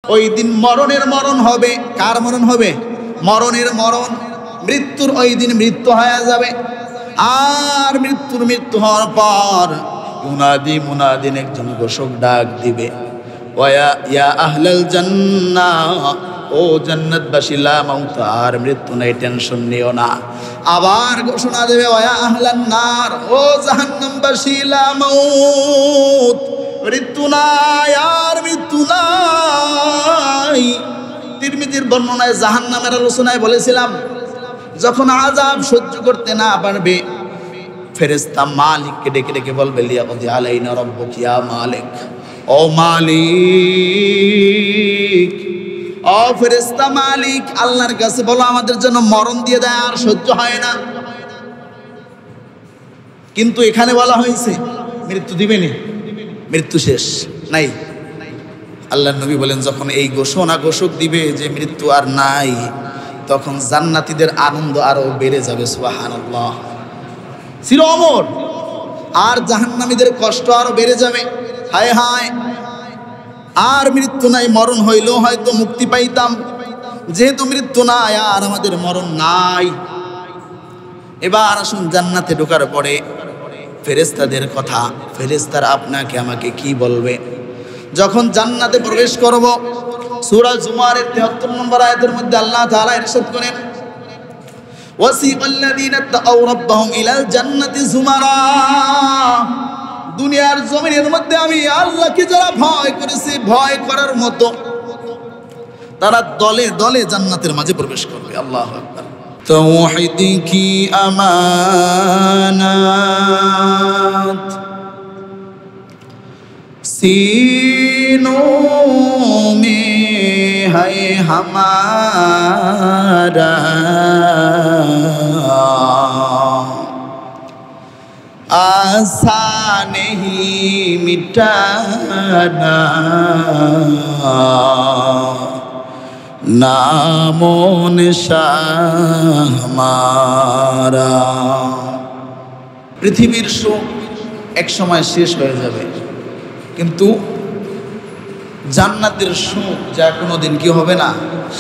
ওই দিন মরণের মরণ হবে। কার মরণ হবে? মরণের মরণ। মৃত্যুর ওই দিন মৃত্যু হয়ে যাবে। আর মৃত্যু হওয়ার পর মুনাদি মুনাদিন একজন ঘোষক ডাক দিবে, ওয়া ইয়া আহলাল জান্নাহ, ও জান্নাতবাসী, লা মাউত, আর মৃত্যু নাই, টেনশন নিও না। আবার ঘোষণা দেবে, ওয়া আহলান নার, ও জাহান্নামবাসী, লা মাউত, মৃত্যু নাই, আর মৃত্যু নাই। তিরমিজির বর্ণনায় জাহান্নামের আলোচনায় বলেছিলাম, যখন আযাব সহ্য করতে না পারবে, ফেরেশতা মালিককে ডেকে ডেকে বলবে, লিয়াকদি আলাইনা রাব্বুকা ইয়া মালিক, ও মালিক, ও ফেরেশতা মালিক, আল্লাহর কাছে বলো আমাদের জন্য মরণ দিয়ে দেয়, আর সহ্য হয় না। কিন্তু এখানে বলা হয়েছে মৃত্যু দিবেনি, মৃত্যু শেষ নাই। আল্লাহর নবী বলেন, যখন এই ঘোষক দিবে যে মৃত্যু আর নাই, তখন জান্নাতীদের আনন্দ আরো বেড়ে যাবে, সুবহানাল্লাহ, চির অমর। আর জাহান্নামীদের কষ্ট আরো বেড়ে যাবে, হায় হায়, আর মৃত্যু নাই, মরণ হইলেও হয়তো মুক্তি পাইতাম, যেহেতু মৃত্যু নাই আর আমাদের মরণ নাই। এবার আসুন জান্নাতে ঢোকার পরে ফেরেশতাদের কথা, ফেরেশতারা আপনাকে আমাকে কি বলবে যখন জান্নাতে প্রবেশ করব? সূরা জুমারের 73 নম্বর আয়াতের মধ্যে আল্লাহ তাআলা ইরশাদ করেন, ওয়াসিকাল্লাযীনা তাকাউ রাব্বাহুম ইলাল জান্নাতি যুমারা, দুনিয়ার জমিনের মধ্যে আমি আল্লাহকে যারা ভয় করেছে, ভয় করার মতো, তারা দলে দলে জান্নাতের মাঝে প্রবেশ করবে। আল্লাহু আকবার। তাওহীদ কি আমানাত सीनों में है हमारा, आसा नहीं मिटाना, नामो निशान हमारा। পৃথিবীর সুখ এক সময় শেষ হয়ে যাবে, কিন্তু জান্নাতের সুখ যা কোনোদিন কি হবে না,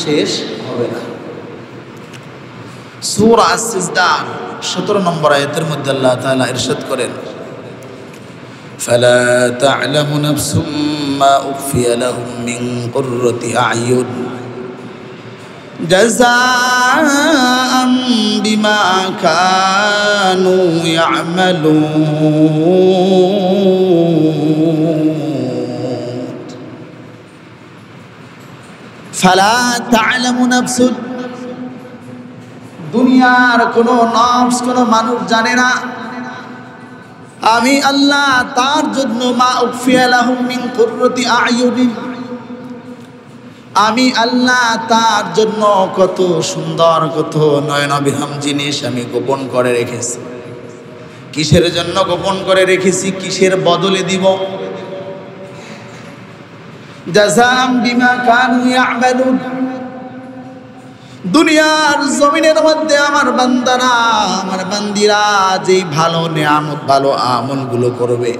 শেষ হবে না। সূরা আস-সিজদা 17 নম্বর আয়াতের মধ্যে আল্লাহ তাআলা ইরশাদ করেন, ফালা তা'লামু নাফসুম মা উখফিয়া লাহুম মিন কুররাতি আ'য়ুন জাযাআন বিমা কানু ইয়া'মালুন। ফালা তা'লামু নাফসুন, দুনিয়ার কোনো নফস, কোনো মানুষ জানে না আমি আল্লাহ তার জন্য মা উখফিয়া লাহুম মিন কুররাতি আ'য়ুন, আমি আল্লাহ তার জন্য কত সুন্দর, কত নয়নাভিরাম জিনিস আমি গোপন করে রেখেছি। কিসের জন্য গোপন করে রেখেছি, কিসের বদলে দিব? জাযাম বিমা কানু ইয়া'মালুন। দুনিয়ার জমিনের মধ্যে আমার বান্দারা, আমার বান্দিরা যেই ভালো নেয়ামত, ভালো আমলগুলো করবে,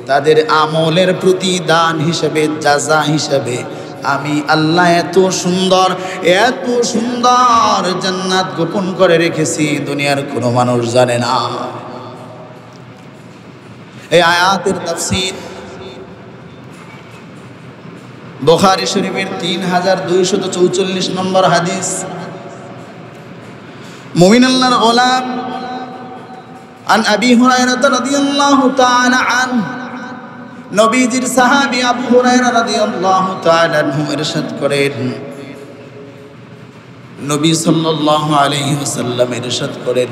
তাদের আমলের প্রতিদান হিসেবে, জাযা হিসেবে আমি আল্লাহ এত সুন্দর জান্নাত গোপন করে রেখেছি, দুনিয়ার কোনো মানুষ জানে না। এই আয়াতের তাফসীর বুখারী শরীফের 3244 নম্বর হাদিস। মুমিন আল্লাহর গোলাম আন আবি হুরায়রা রাদিয়াল্লাহু তাআলা আনহু, নবীজির সাহাবী আবু হুরায়রা রাদিয়াল্লাহু তাআলা আনহু ইরশাদ করেন, নবী সাল্লাল্লাহু আলাইহি ওয়াসাল্লাম ইরশাদ করেন,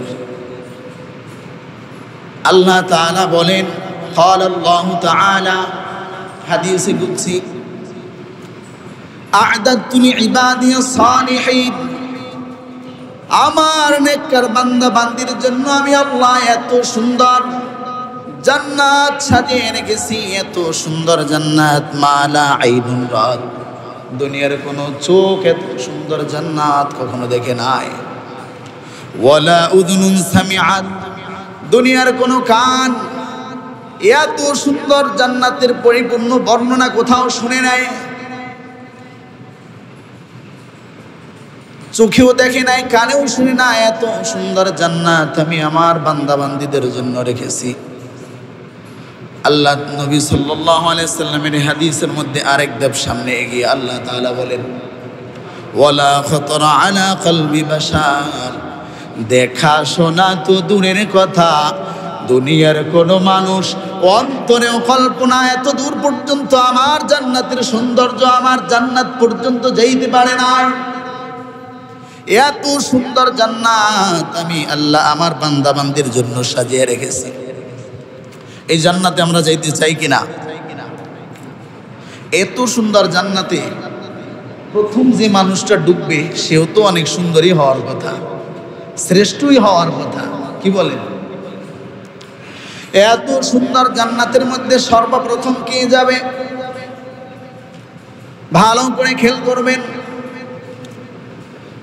আল্লাহ তাআলা বলেন, قال الله تعالى, হাদিসে কুদসি, আ'দাদতু লিইবাদি সালিহিন, আমার নেককার বান্দা বান্দির জন্য আমি আল্লাহ এত সুন্দর জান্নাত সাজিয়ে রেখেছি, এত সুন্দর জান্নাত, মালা আইনুন রাত, দুনিয়ার কোনো চোখ এত সুন্দর জান্নাত কখনো দেখে নাই, ওয়ালা উযুনুন সামিআত, দুনিয়ার কোনো কান এত সুন্দর জান্নাতের পরিপূর্ণ বর্ণনা কোথাও শুনে নাই। চোখেও দেখে নাই, কানেও শুনি না, এত সুন্দর জান্নাত আমি আমার বান্দা বান্দীদের জন্য রেখেছি। আল্লাহ নবী সাল্লাল্লাহু আলাইহি সাল্লামের হাদিসের মধ্যে আরেক ধাপ সামনে এগিয়ে আল্লাহ তাআলা বলেন, ওয়ালা খাতারা আলা কলবি বাশার, দেখা শোনা তো দূরের কথা, দুনিয়ার কোন মানুষ অন্তরেও কল্পনা এত দূর পর্যন্ত আমার জান্নাতের সৌন্দর্য, আমার জান্নাত পর্যন্ত যাইতে পারে না। এত সুন্দর জান্নাত আমি আল্লাহ আমার বান্দা বান্দির জন্য সাজিয়ে রেখেছি। এই জান্নাতে আমরা যাইতে চাই কিনা? এত সুন্দর জান্নাতে প্রথম যে মানুষটা ঢুকবে সেও তো অনেক সুন্দরী হওয়ার কথা, শ্রেষ্ঠই হওয়ার কথা, কি বলেন? এত সুন্দর জান্নাতের মধ্যে সর্বপ্রথম কে যাবে? ভালো করে খেয়াল করবেন।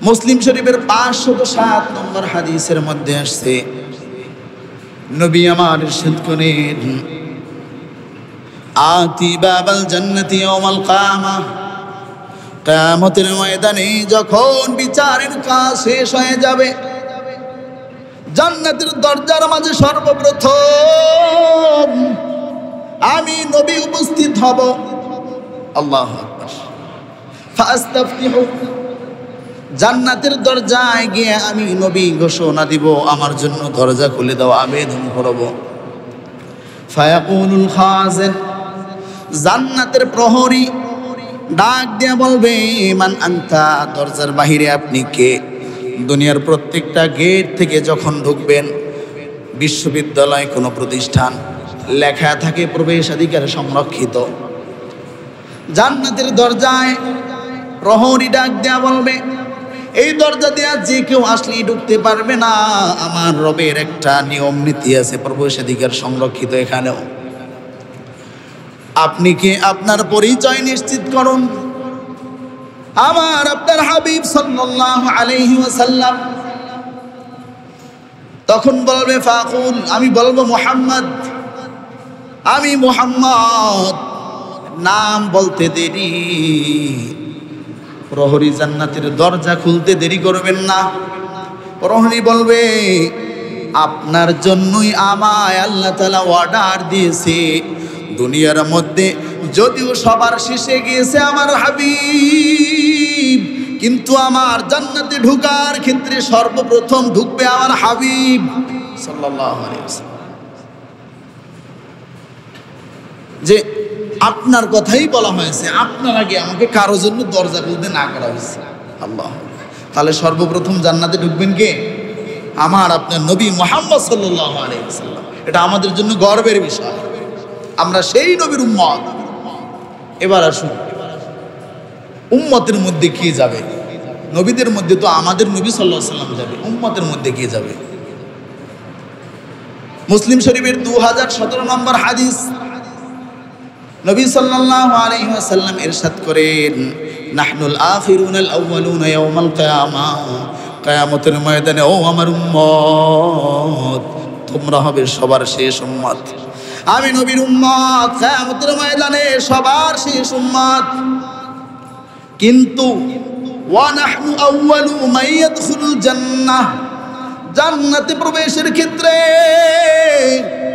মুসলিম শরীফের 507 নম্বর হাদিসের মধ্যে আসছে, নবী আমার ইরশাদ করেন, আতি বাবাল জান্নাতি ইয়াউমাল কিয়ামাহ, কিয়ামতের ময়দানে যখন বিচারের কাজ শেষ হয়ে যাবে, জান্নাতের দরজার মাঝে সর্বপ্রথম আমি নবী উপস্থিত হব। আল্লাহু আকবার। ফাস্তাফতিহু, জান্নাতের দরজায় গিয়ে আমি নবী ঘোষণা দিব, আমার জন্য দরজা খুলে দাও, আবেদন করব। ফায়াকুলুল খাজিন, জান্নাতের প্রহরী ডাক দিয়ে বলবে, মান আনতা, দরজার বাহিরে আপনি কে? দুনিয়ার প্রত্যেকটা গেট থেকে যখন ঢুকবেন, বিশ্ববিদ্যালয় কোনো প্রতিষ্ঠান লেখা থাকে প্রবেশাধিকার সংরক্ষিত। জান্নাতের দরজায় প্রহরী ডাক দেয়া বলবে, এই দরজা দেয়া যে কেউ আসলেই ঢুকতে পারবে না, আমার রবের একটা নিয়ম নীতি আছে, প্রবেশাধিকার সংরক্ষিত এখানেও। আপনি কি আপনার পরিচয় নিশ্চিত করুন। আমার আপনার হাবিব সাল্লাল্লাহু আলাইহি ওয়াসাল্লাম তখন বলবে, ফাকুল, আমি বলবো মুহাম্মদ, আমি মুহাম্মদ। নাম বলতে দেরি, প্রহরী জান্নাতের দরজা খুলতে দেরি করবেন না। প্রহরী বলবে, আপনার জন্যই আমায় আল্লাহ তাআলা অর্ডার দিয়েছে, দুনিয়ার মধ্যে যদিও সবার শেষে গিয়েছে আমার হাবিব, কিন্তু আমার জান্নাতে ঢোকার ক্ষেত্রে সর্বপ্রথম ঢুকবে আমার হাবিব সাল্লাল্লাহু আলাইহি ওয়াসাল্লাম। যে আপনার কথাই বলা হয়েছে, আপনার আগে আমাকে কারো জন্য দরজা খুলতে না করা হয়েছে। আল্লাহ, তাহলে সর্বপ্রথম জান্নাতে ঢুকবেন কে? আমার আপনার নবী মুহাম্মদ সাল্লাল্লাহু আলাইহি ওয়াসাল্লাম। এটা আমাদের জন্য গর্বের বিষয়, আমরা সেই নবীর উম্মত। এবার আসুন, উম্মতের মধ্যে কে যাবে? নবীদের মধ্যে তো আমাদের নবী সাল্লাল্লাহু আলাইহি ওয়াসাল্লাম যাবে, উম্মতের মধ্যে কে যাবে? মুসলিম শরীফের 2017 নম্বর হাদিস, নবী সাল্লাল্লাহু আলাইহি ওয়াসাল্লাম ইরশাদ করেন, নাহনুল আখিরুনাল আউয়ালুনা ইয়াউমাল কিয়ামাহ, কিয়ামতের ময়দানে ও আমার উম্মত, তোমরা হবে সবার শেষ উম্মত। আমি নবীর উম্মত, কিয়ামতের ময়দানে সবার শেষ উম্মত। কিন্তু ওয়া নাহনু আউয়ালু মান ইয়াদখুলুল জান্নাহ, জান্নাতে প্রবেশের ক্ষেত্রে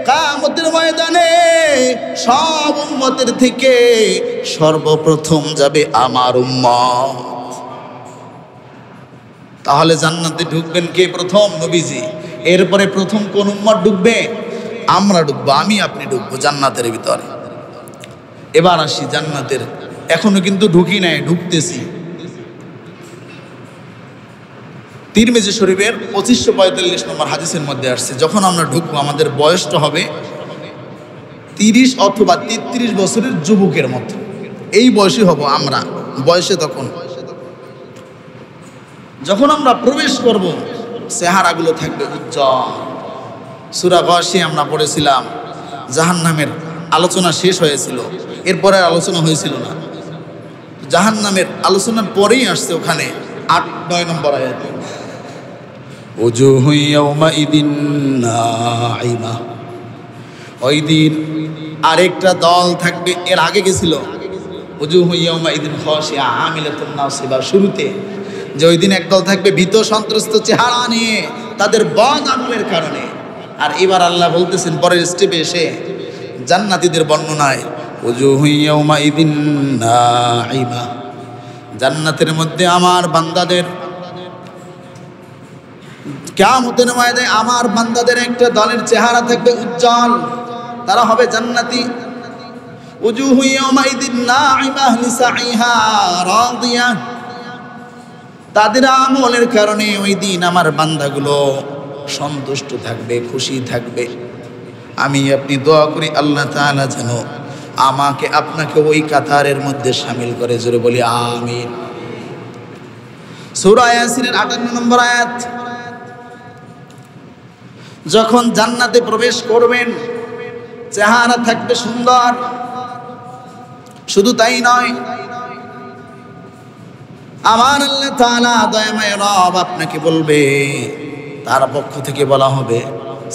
কিয়ামতের ময়দানে সব উম্মতের থেকে সর্বপ্রথম যাবে আমার উম্মত। তাহলে জান্নাতে ঢুকবেন কে প্রথম? নবীজি। এরপরে প্রথম কোন উম্মত ঢুকবে? আমরা ঢুকবো, আমি আপনি ঢুকবো জান্নাতের ভিতরে। এবার আসি জান্নাতের, এখনো কিন্তু ঢুকি নাই, ঢুকতেছি। তিরমিজি শরীফের 2545 নম্বর হাদিসের মধ্যে আসছে, যখন আমরা ঢুকবো আমাদের বয়সটা হবে 30 অথবা 33 বছরের যুবকের মতো। এই বয়সী হব আমরা বয়সে। তখন যখন আমরা প্রবেশ করব, চেহারাগুলো থাকবে উজ্জ্বল। সূরা গাশিয়া আমরা পড়েছিলাম, জাহান্নামের আলোচনা শেষ হয়েছিল, এরপরে আলোচনা হয়েছিল না। জাহান্নামের আলোচনার পরেই আসছে ওখানে 8-9 নম্বর আয়াত, ওজুহু ইয়াউমাইদিন নাঈমা। ওই দিন আরেকটা দল থাকবে, এর আগে গেছিল ওজুহু ইয়াউমাইদিন খাশিয়া আমিলাতুন নাসিবা। শুরুতে যে ওই দিন একদল থাকবে ভীত সন্ত্রস্ত চেহারা নিয়ে তাদের বদ আমলের কারণে। আর এবার আল্লাহ বলতেছেন পরের স্টেপে এসে জান্নাতীদের বর্ণনায়, ওজুহু ইয়াউমাইযিন নাঈমা, জান্নাতের মধ্যে আমার বান্দাদের কিয়ামতের ময়দানে আমার বান্দাদের একটা দলের চেহারা থাকবে উজ্জ্বল, তারা হবে জান্নাতি। ওজুহু ইয়াউমাইযিন নাঈমা লিসাইহা রাদিয়া, তাদের আমলের কারণে ওই দিন আমার বান্দাগুলো সন্তুষ্ট থাকবে, খুশি থাকবে। আমি আপনি দোয়া করি আল্লাহ তাআলা যেন আমাকে আপনাকে ওই কাতারের মধ্যে শামিল করে, জোরে বলি আমিন। সূরা ইয়াসিনের 58 নম্বর আয়াত। যখন জান্নাতে প্রবেশ করবেন চেহারা থাকবে সুন্দর, শুধু তাই নয়, আমার আল্লাহ তাআলা দয়াময় রব আপনাকে বলবে, তার পক্ষ থেকে বলা হবে,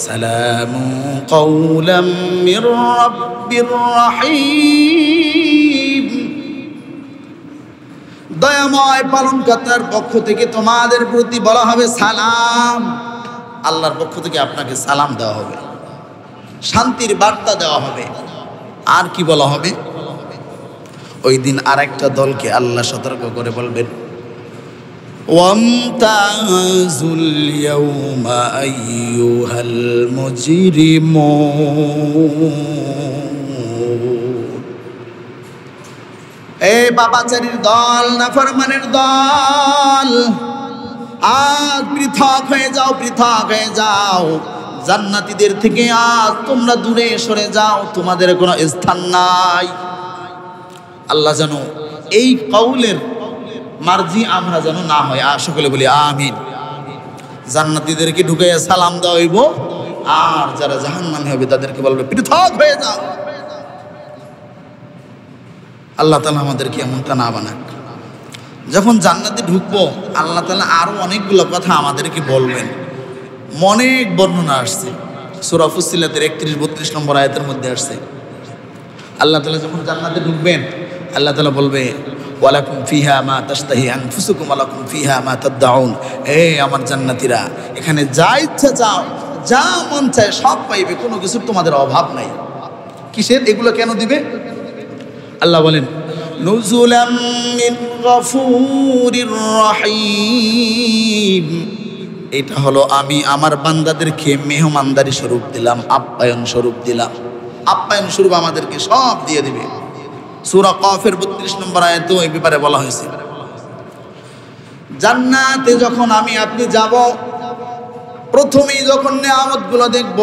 সালামু কাওলাম মির রাব্বির রহিম, দয়াময় পালনকর্তার পক্ষ থেকে তোমাদের প্রতি বলা হবে সালাম। আল্লাহর পক্ষ থেকে আপনাকে সালাম দেওয়া হবে, শান্তির বার্তা দেওয়া হবে। আর কি বলা হবে? ওই দিন আরেকটা দলকে আল্লাহ সতর্ক করে বলবেন, ওয়ামতাজুল ইয়াউমা আইয়ুহাল মুজরিমুন, এই পাপাচারীর দল, নাফরমানের দল, আজ পৃথক হয়ে যাও, পৃথক হয়ে যাও, জান্নাতীদের থেকে আজ তোমরা দূরে সরে যাও, তোমাদের কোনো স্থান নাই। আল্লাহ যেন এই কওলের মার্জি আমরা যেন না হয়, সকলে বলি আমিন। জান্নাতীদেরকে ঢুকাইয়া সালাম দেওয়া হইব, আর যারা জাহান্নামী হবে তাদেরকে বলবে পৃথক হয়ে যাও। আল্লাহ তাআলা আমাদেরকে এমনটা না বানাক। যখন জান্নাতে ঢুকবো আল্লাহ তাআলা আরো অনেকগুলো কথা আমাদেরকে বলবেন। অনেক বর্ণনা আসছে, সূরা ফুসসিলাতের 31-32 নম্বর আয়াতের মধ্যে আসছে। আল্লাহ তাআলা যখন জান্নাতে ঢুকবেন আল্লাহ তাআলা বলবে, ওয়ালাকুম ফিহা মা তাশতাহি আনফুসুকুম ওয়ালাকুম ফিহা মা তাদউন, আমার জান্নাতীরা, এখানে যা ইচ্ছা চাও, যা মন চায় সব পাইবে, কোনো কিছুর তোমাদের অভাব নাই। কিসের? এগুলো কেন দিবে? আল্লাহ বলেন, নুজুলাম মিন গফুরির রহিম, এটা হলো আমি আমার বান্দাদেরকে মেহমানদারি স্বরূপ দিলাম, আপ্যায়ন স্বরূপ দিলাম। আপ্যায়ন স্বরূপ আমাদেরকে সব দিয়ে দিবে। সূরা কফের 32 নম্বর আয়াতেও এই ব্যাপারে বলা হয়েছে। জান্নাতে যখন আমি আপনি যাব, প্রথমেই যখন নিয়ামতগুলো দেখব,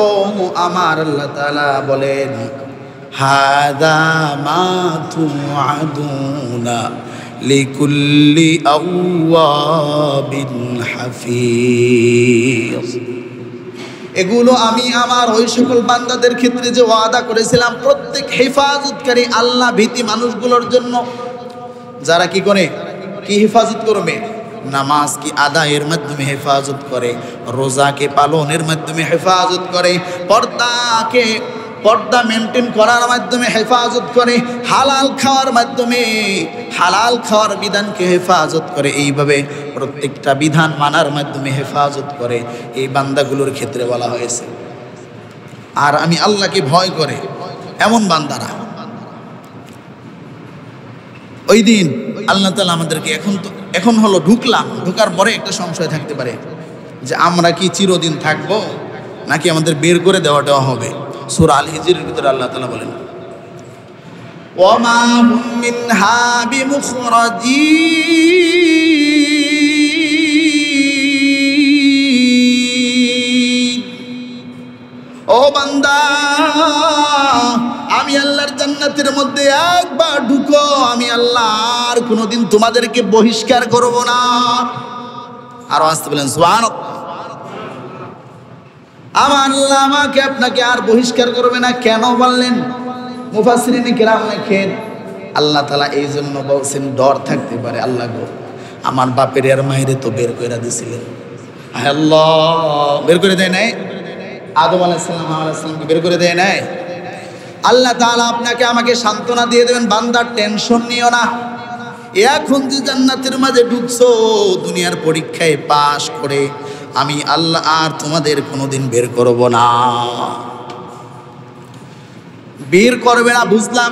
আমার আল্লাহ তাআলা বলেন, হাদা মা তুআদুনা লিকুল্লি আওয়াবিন হাফিজ, এগুলো আমি আমার ওই সকল বান্দাদের ক্ষেত্রে যে ওয়াদা করেছিলাম, প্রত্যেক হেফাজতকারী আল্লাহ ভীতি মানুষগুলোর জন্য, যারা কি করে, কি হেফাজত করবে, নামাজ কি আদায়ের মাধ্যমে হেফাজত করে, রোজাকে পালনের মাধ্যমে হেফাজত করে, পর্দা মেনটেন করার মাধ্যমে হেফাজত করে, হালাল খাওয়ার মাধ্যমে হালাল খাওয়ার বিধানকে হেফাজত করে, এইভাবে প্রত্যেকটা বিধান মানার মাধ্যমে হেফাজত করে, এই বান্দাগুলোর ক্ষেত্রে বলা হয়েছে। আর আমি আল্লাহকে ভয় করে এমন বান্দারা, ওই দিন আল্লাহ তাআলা আমাদেরকে এখন হলো ঢুকলাম, ঢোকার পরে একটা সংশয় থাকতে পারে যে আমরা কি চিরদিন থাকবো নাকি আমাদের বের করে দেওয়াটা হবে। সূরা আল হিজরের ভিতরে আল্লাহ তাআলা বলেন, ওয়ামা হুম মিনহা বিমুখরাজিন, ও বান্দা, আমি আল্লাহর জান্নাতের মধ্যে একবার ঢুকো, আমি আল্লাহ আর কোনোদিন তোমাদেরকে বহিষ্কার করব না। আরো আসতে বলেন সুবহানাল্লাহ। আমার আল্লাহ আমাকে আপনাকে আর বহিষ্কার করবে না। কেন বললেন? মুফাসসিরিনে কেরাম লেখেন, আল্লাহ তাআলা এই জন্য বলছেন, ডর থাকতে পারে, আল্লাহ গো, আমার বাপের আর মায়েরে তো বের করে দিয়েছিলেন, আল্লাহ বের করে দেয় নাই, আদম আলাইহিস সালামকে বের করে দেয় নাই। আল্লাহ তাআলা আপনাকে আমাকে সান্ত্বনা দিয়ে দেবেন, বান্দা টেনশন নিও না, এখন যে জান্নাতের মাঝে ঢুকছো দুনিয়ার পরীক্ষায় পাশ করে, আমি আল্লাহ আর তোমাদের কোনোদিন বের করব না। বের করবে না বুঝলাম,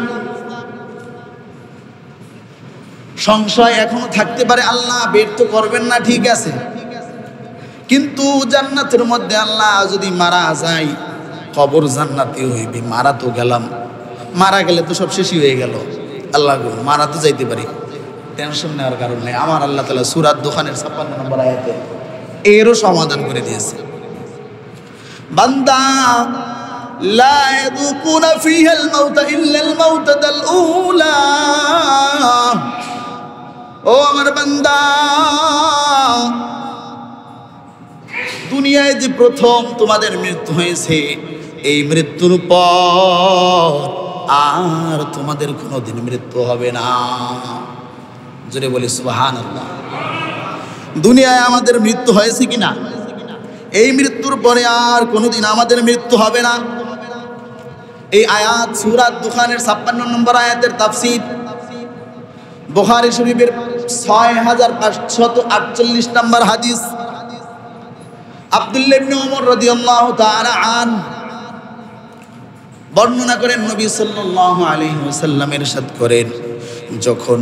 সংশয় এখনো থাকতে পারে, আল্লাহ বের তো করবেন না, ঠিক আছে, কিন্তু জান্নাতের মধ্যে আল্লাহ যদি মারা যায়, কবর জান্নাতি হইবে, মারা তো গেলাম, মারা গেলে তো সব শেষই হয়ে গেল, আল্লাহ গো মারা তো যাইতে পারি, টেনশন নেওয়ার কারণ নেই। আমার আল্লাহ তাআলা সূরা দুখানের 56 নম্বর আয়াতে এরও সমাধান করে দিয়েছে। বান্দা লা ইয়াযুকুনা ফিহাল মাউতা ইল্লাল মাউতাল উলা, ও আমার বান্দা, দুনিয়ায় যে প্রথম তোমাদের মৃত্যু হয়েছে, এই মৃত্যুর পর আর তোমাদের কোনোদিন মৃত্যু হবে না। জোরে বলি সুবহানাল্লাহ। দুনিয়ায় আমাদের মৃত্যু হয়েছে কিনা? এই মৃত্যুর পরে আর কোনোদিন আমাদের মৃত্যু হবে না। এই আয়াত সূরা দুখানের 56 নম্বর আয়াতের তাফসীর, বুখারী শরীফের 6548 নম্বর হাদিস। আব্দুল্লাহ ইবনে ওমর রাদিয়াল্লাহু তাআলা আন বর্ণনা করেন, নবী সাল্লাল্লাহু আলাইহি ওয়াসাল্লাম ইরশাদ করেন, যখন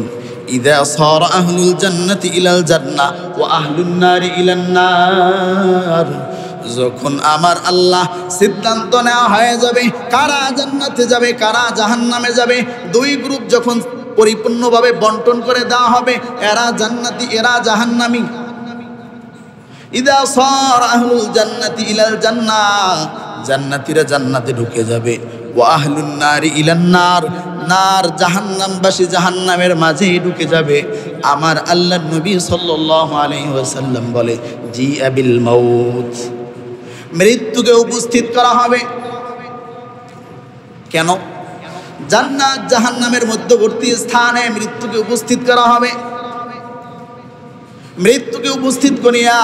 ইযা সারা আহলুল জান্নাতি ইলাল জান্নাহ ওয়া আহলুন নারি ইলান নার, যখন আমার আল্লাহ সিদ্ধান্ত নেওয়া হয়ে যাবে কারা জান্নাতে যাবে কারা জাহান্নামে যাবে, দুই গ্রুপ যখন পরিপূর্ণভাবে বন্টন করে দেওয়া হবে, এরা জান্নাতি এরা জাহান্নামী। ইযা সারা আহলুল জান্নাতি ইলাল জান্নাহ, জান্নাতীরা জান্নাতে ঢুকে যাবে, ওয়া আহলুন নারি ইলান নার, নার জাহান্নামবাসী জাহান্নামের মাঝে ঢুকে যাবে। আমার আল্লাহর নবী সাল্লাল্লাহু আলাইহি ওয়াসাল্লাম বলে, জি আবিল মাউত, মৃত্যুকে উপস্থিত করা হবে। কেন? জান্নাত জাহান্নামের মধ্যবর্তী স্থানে মৃত্যুকে উপস্থিত করা হবে। মৃত্যুকে উপস্থিত করিয়া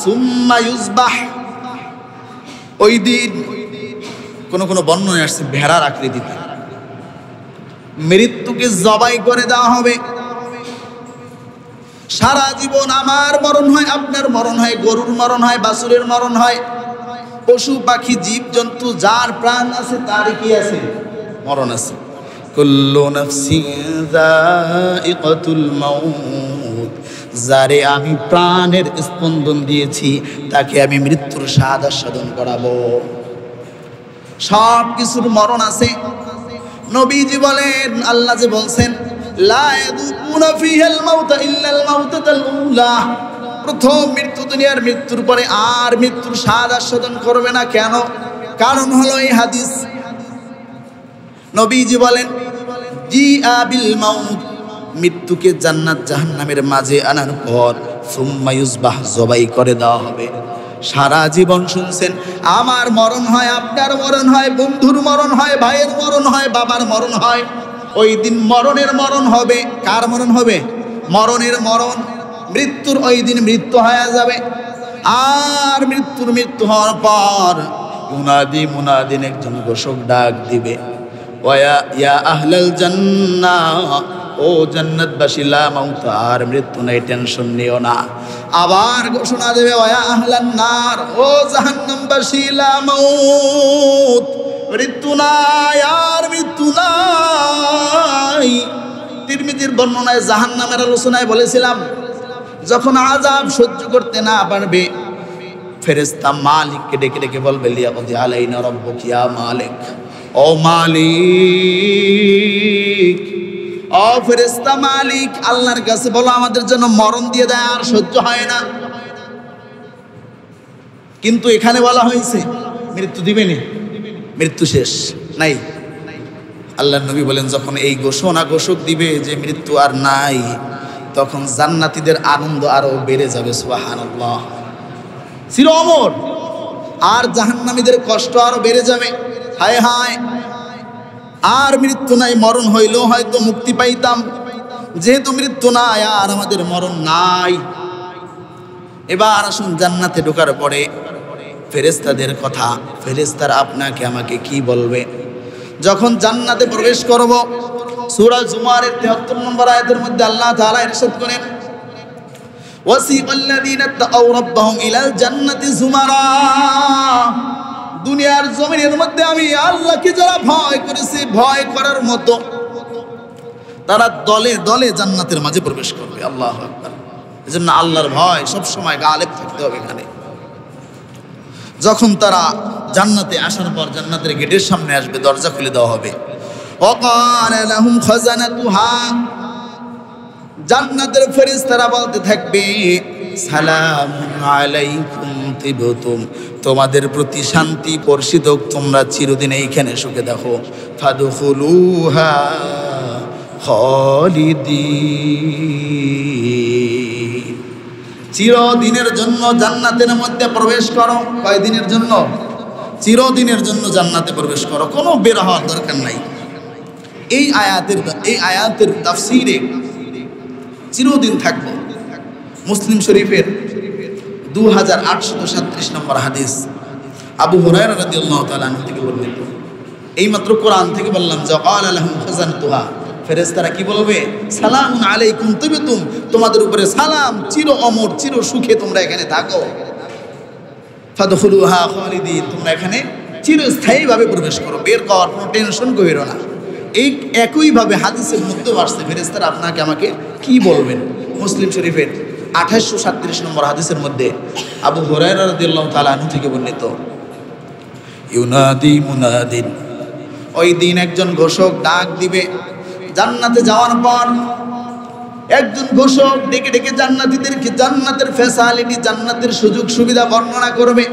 সুম্মা ইউজবাহ, ওই দিন কোন কোন বর্ণনায় আসছে ভেড়ার আকৃতিতে, মৃত্যুকে জবাই করে দেওয়া হবে। সারা জীবন আমার মরণ হয়, আপনার মরণ হয়, গরুর মরণ হয়, বাছুরের মরণ হয়, পশু পাখি জীব জন্তু যার প্রাণ আছে তারই কি আছে? মরণ আছে। কুল্লু নাফসিন যায়িকাতুল মাউত, যারে আমি প্রাণের স্পন্দন দিয়েছি তাকে আমি মৃত্যুর স্বাদ আস্বাদন করাবো। সব কিছুর মরণ আছে। নবীজি বলেন, আল্লাহ যে বলছেন লা ইয়াযুকুনা ফিহাল মাউতা ইল্লাল মাউতাল উলা, প্রথম মৃত্যু দুনিয়ার মৃত্যুর পরে আর মৃত্যুর স্বাদ আস্বাদন করবে না। কেন? কারণ হলো এই হাদিস। নবীজি বলেন, জি আবিল মাউত, মৃত্যুকে জান্নাত জাহান্নামের মাঝে আনার পর সুম্মা ইউজবাহ, জবাই করে দেওয়া হবে। সারা জীবন শুনছেন আমার মরণ হয়, আপনার মরণ হয়, বন্ধুর মরণ হয়, ভাইয়ের মরণ হয়, বাবার মরণ হয়। ওই দিন মরণের মরণ হবে। কার মরণ হবে? মরণের মরণ। মৃত্যুর ওই দিন মৃত্যু হয়ে যাবে। আর মৃত্যু হওয়ার পর মুনাদি মুনাদিন, একজন ঘোষক ডাক দিবে, ওয়া ইয়া আহলাল জান্নাহ, ও জান্নাতবাসী, লা মাউত, আর মৃত্যু নাই, টেনশন নিও না। আবার ঘোষণা দেবে, ওয়া আহলান নার, ও জাহান্নামবাসী, লা মাউত, মৃত্যু নাই, আর মৃত্যু নাই। তিরমিজির বর্ণনায় জাহান্নামের আলোচনায় বলেছিলাম, যখন আযাব সহ্য করতে না পারবে, ফেরেশতা মালিককে ডেকে ডেকে বলবে, লিয়াকদি আলাইনা রাব্বুকা ইয়া মালিক, ও মালিক, ও ফেরেশতা মালিক, আল্লাহর কাছে বলো আমাদের জন্য মরণ দিয়ে দেয়, আর সহ্য হয় না। কিন্তু এখানে বলা হয়েছে মৃত্যু দিবেনি, মৃত্যু শেষ নাই। আল্লাহর নবী বলেন, যখন এই ঘোষক দিবে যে মৃত্যু আর নাই, তখন জান্নাতীদের আনন্দ আরো বেড়ে যাবে। সুবহানাল্লাহ, চির অমর। আর জাহান্নামীদের কষ্ট আরো বেড়ে যাবে। হায় হায়, আর মৃত্যু নাই, মরণ হইলেও হয়তো মুক্তি পাইতাম, যেহেতু মৃত্যু নাই আর আমাদের মরণ নাই। এবার আসুন জান্নাতে ঢোকার পরে ফেরেশতাদের কথা। ফেরেশতারা আপনাকে আমাকে কি বলবে? যখন জান্নাতে প্রবেশ করব, সূরা জুমারের 73 নম্বর আয়াতের মধ্যে আল্লাহ তাআলা ইরশাদ করেন, ওয়াসিকাল্লাযীনা তাকাউ রাব্বাহুম ইলাল জান্নাতি যুমারা। দুনিয়ার জমিনের মধ্যে আমি আল্লাহকে যারা ভয় করেছে, ভয় করার মতো, তারা দলে দলে জান্নাতের মাঝে প্রবেশ করবে। আল্লাহু আকবার। এজন্য আল্লাহর ভয় সব সময় গালেব থাকতে হবে এখানে। যখন তারা জান্নাতে আসার পর জান্নাতের গেটের সামনে আসবে, দরজা খুলে দেওয়া হবে। ওয়াকালা লাহুম খাজানাতুহা, জান্নাতের ফেরেশতারা বলতে থাকবে, সালামুন আলাইকুম তিবতুম, তোমাদের প্রতি শান্তি বর্ষিত হোক, তোমরা চিরদিন এইখানে সুখে দেখো। ফাদখুলুহা খালিদিন, চিরদিনের জন্য জান্নাতের মধ্যে প্রবেশ করো। কয়দিনের জন্য? চিরদিনের জন্য জান্নাতে প্রবেশ করো, কোনো বের হওয়ার দরকার নাই। এই আয়াতের তাফসীরে চিরদিন থাকবো। মুসলিম শরীফের 2837 নম্বর হাদিস, আবু হুরায়রা রাদিয়াল্লাহু তাআলা আনহু থেকে বর্ণিত। এইমাত্র কোরআন থেকে বললাম যে ক্বালা লাহুম খাজানাতুহা, ফেরেশতারা কি বলবে? সালামুন আলাইকুম তিবতুম, তোমাদের উপরে সালাম, চির অমর, চির সুখে তোমরা এখানে থাকো। ফাদখুলুহা খালিদিন, তোমরা এখানে চিরস্থায়ীভাবে প্রবেশ করো, বের করার কোনো টেনশন করিও না। এই একইভাবে হাদিসের মধ্যেও আসছে, ফেরেশতারা আপনাকে আমাকে কি বলবেন। মুসলিম শরীফের 2837 নম্বর হাদিসের মধ্যে আবু হুরায়রা রাদিয়াল্লাহু তাআলা আনহু থেকে বর্ণিত, ইউনাদি মুনাদিন, ওই দিন একজন ঘোষক ডাক দিবে। জান্নাতে যাওয়ার পর একজন ঘোষক ডেকে ডেকে জান্নাতীদেরকে জান্নাতের ফ্যাসিলিটি, জান্নাতের সুযোগ সুবিধা বর্ণনা করবে।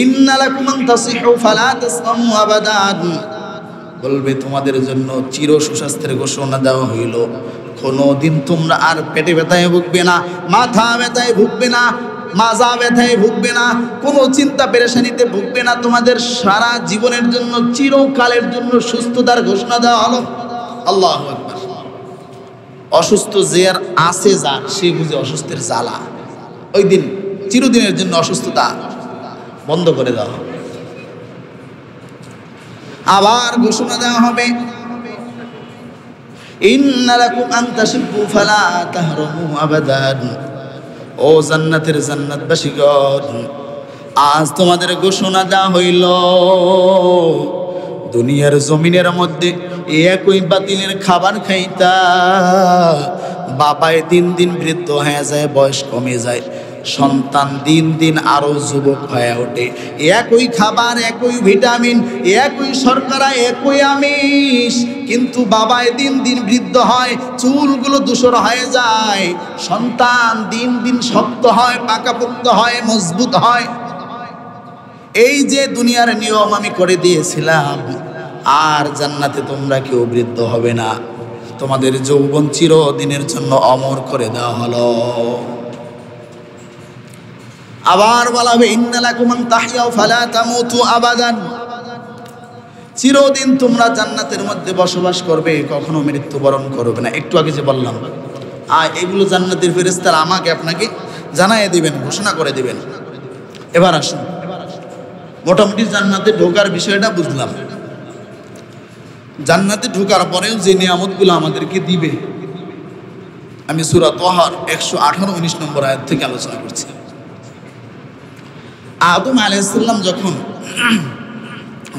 ইন্না লাকুম আন তাসিহু ফালা তাসকামু আবাদান, বলবে তোমাদের জন্য চির সুস্বাস্থ্যের ঘোষণা দেওয়া হইল, কোনোদিন তোমরা আর পেটে ব্যথায় ভুগবে না, মাথা ব্যথায় ভুগবে না, মাজা ব্যথায় ভুগবে না, কোনো চিন্তা পেরেশানিতে ভুগবে না। তোমাদের সারা জীবনের জন্য, চিরকালের জন্য সুস্থতার ঘোষণা দেওয়া হলো। আল্লাহু আকবার। অসুস্থ যে আর আছে, যার সে বুঝে অসুস্থের জ্বালা। ওই দিন চিরদিনের জন্য অসুস্থতা বন্ধ করে দেওয়া হবে। আবার ঘোষণা দেওয়া হবে, ইন্না লাকুম আন তাশিবু ফালা তাহরামু আবাদান, ও জান্নাতের জান্নাতবাসীগণ, আজ তোমাদের ঘোষণা দেওয়া হইল, দুনিয়ার জমিনের মধ্যে একই বাতিলের খাবার খাইতা, বাবায় দিন দিন বৃদ্ধ হয়ে যায়, বয়স কমে যায়, সন্তান দিন দিন আরো যুবক হয়ে ওঠে, একই খাবার, একই ভিটামিন, একই শর্করা, একই আমিষ, কিন্তু বাবায় দিন দিন বৃদ্ধ হয়, চুলগুলো ধূসর হয়ে যায়, সন্তান দিন দিন শক্ত হয়, পাকাপোক্ত হয়, মজবুত হয়। এই যে দুনিয়ার নিয়ম আমি করে দিয়েছিলাম, আর জান্নাতে তোমরা কেউ বৃদ্ধ হবে না, তোমাদের যৌবন চিরদিনের জন্য অমর করে দেওয়া হলো। আবার বলা হবে, ইন্না লাকুম আন তাহইয়াউ ফালা তামুতু আবাদান, চিরদিন তোমরা জান্নাতের মধ্যে বসবাস করবে, কখনো মৃত্যুবরণ করবে না। একটু আগে যে বললাম, এগুলো জান্নাতের ফেরেশতারা আমাকে আপনাকে জানাইয়ে দিবেন, ঘোষণা করে দিবেন। এবার আসুন, মোটামুটি জান্নাতে ঢোকার বিষয়টা বুঝলাম। জান্নাতে ঢোকার পরেও যে নিয়ামতগুলো আমাদেরকে দিবে, আমি সূরা তাহার 118-19 নম্বর আয়াত থেকে আলোচনা করছি। আদম আলাইহিস সালাম যখন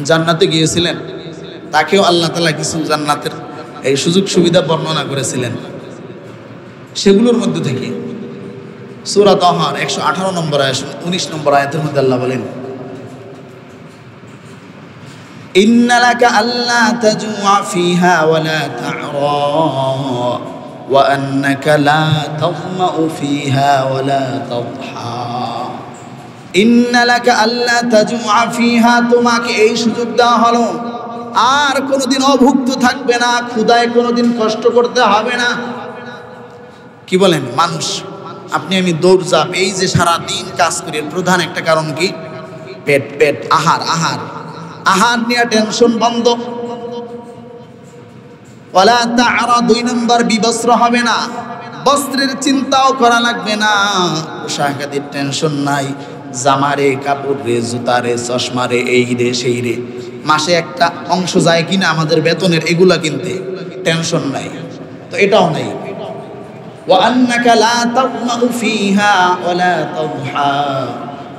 জান্নাতে গিয়েছিলেন, তাকেও আল্লাহ তাআলা কিছু জান্নাতের এই সুযোগ সুবিধা বর্ণনা করেছিলেন। সেগুলোর মধ্যে থেকে সূরা তাহার 118 নম্বর আয়াত 19 নম্বর আয়াতের মধ্যে আল্লাহ বলেন, ইন্না লাকা আল্লা তাজুআ ফিহা ওয়া লা তা'রা ওয়া আন্নাকা লা তাযমাউ ফিহা ওয়া লা তাদহা। ইন্না লাকা আল্লা তাজুআ ফিহা, তোমাকে এই সুযোগ দেওয়া হলো, আর কোনোদিন অভুক্ত থাকবে না, ক্ষুধায় কোনোদিন কষ্ট করতে হবে না। কি বলেন মানুষ, আপনি আমি দৌড়ঝাঁপ, এই যে সারা দিন কাজ করি, প্রধান একটা কারণ কি? পেট, পেট, আহার, আহার, আহার নিয়ে টেনশন বন্ধ। ওয়ালা তা'রা, 2 নম্বর বিবস্ত্র হবে না, বস্ত্রের চিন্তাও করা লাগবে না, পোশাক আদির টেনশন নাই, জামারে, কাপড় রে, জুতারে, চশমারে, এই রে সেই রে, মাসে একটা অংশ যায় কিনা আমাদের বেতনের, এগুলা কিনতে টেনশন নাই, তো এটাও নাই। ওয়া আন্নাকা লা তাগমাউ ফিহা ওয়া লা তাদহা,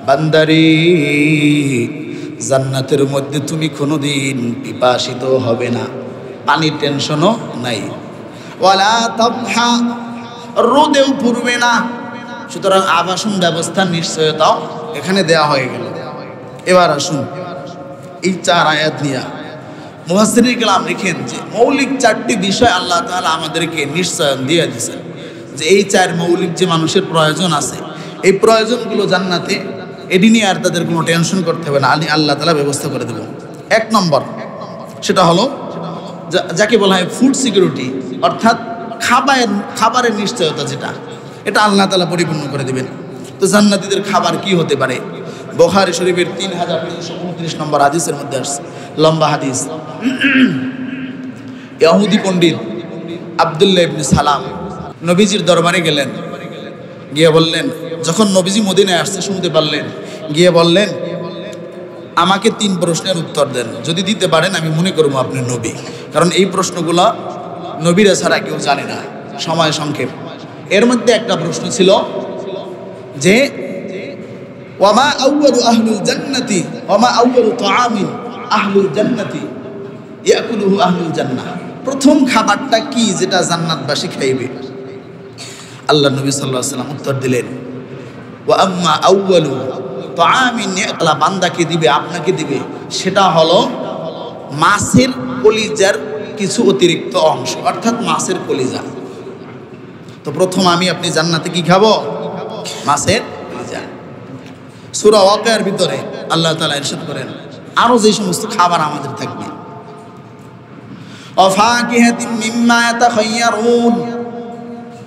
বান্দারে জান্নাতের মধ্যে তুমি কোনোদিন পিপাসিত হবে না, পানির টেনশনও নাই। ওয়ালা তাদহা, রোদেও পুড়বে না। সুতরাং আবাসন ব্যবস্থার নিশ্চয়তাও এখানে দেয়া হয়ে গেল। এবার আসুন এই 4 আয়াত নিয়ে মুফাসসিরিন কেরাম লিখেন যে মৌলিক 4টি বিষয় আল্লাহ তাআলা আমাদেরকে নিশ্চয়ন দিয়ে দিয়েছেন, যে এই 4 মৌলিক যে মানুষের প্রয়োজন আছে, এই প্রয়োজনগুলো জান্নাতে এটি নিয়ে আর তাদের কোনো টেনশন করতে হবে না, আল্লাহ তাআলা ব্যবস্থা করে দেবেন। 1 নম্বর সেটা হলো যাকে বলা হয় ফুড সিকিউরিটি, অর্থাৎ খাবারের নিশ্চয়তা, যেটা এটা আল্লাহ তাআলা পরিপূর্ণ করে দেবেন। তো জান্নাতীদের খাবার কি হতে পারে? বুখারী শরীফের 3329 নম্বর হাদিসের মধ্যে আসছে, লম্বা হাদিস। ইহুদি পণ্ডিত আব্দুল্লাহ ইবনে সালাম নবীজির দরবারে গেলেন, গিয়ে বললেন, যখন নবীজি মদিনায় আসছে শুনতে পারলেন, গিয়ে বললেন, আমাকে 3 প্রশ্নের উত্তর দেন, যদি দিতে পারেন আমি মনে করবো আপনি নবী। কারণ এই প্রশ্নগুলো নবীরা ছাড়া কেউ জানে না, সময় সংক্ষেপ। এর মধ্যে একটা প্রশ্ন ছিল যে ওয়ামা আউয়ালু আহলুল জান্নাতি ওয়ামা আউয়ালু তাআমিন আহলুল জান্নাতি ইয়াকুলুহু আহলুল জান্নাহ, প্রথম খাবারটা কি যেটা জান্নাতবাসী খাইবে? আল্লাহ নবী সাল্লাল্লাহু আলাইহি ওয়াসাল্লাম উত্তর দিলেন, ওয়া আম্মা আউয়ালু তাআমিন আল্লাহ বান্দাকে দিবে, আপনাকে দিবে, সেটা হলো মাছের কলিজার কিছু অতিরিক্ত অংশ, অর্থাৎ মাছের কলিজা। তো প্রথম আমি আপনি জান্নাতে কি খাবো? মাছের কলিজা। সূরা ওয়াকিয়ার ভিতরে আল্লাহ তাআলা ইরশাদ করেন আরো যে সমস্ত খাবার আমাদের থাকবে, ওয়াফাকিহাতিন মিম্মা ইয়াতাখায়্যারুন,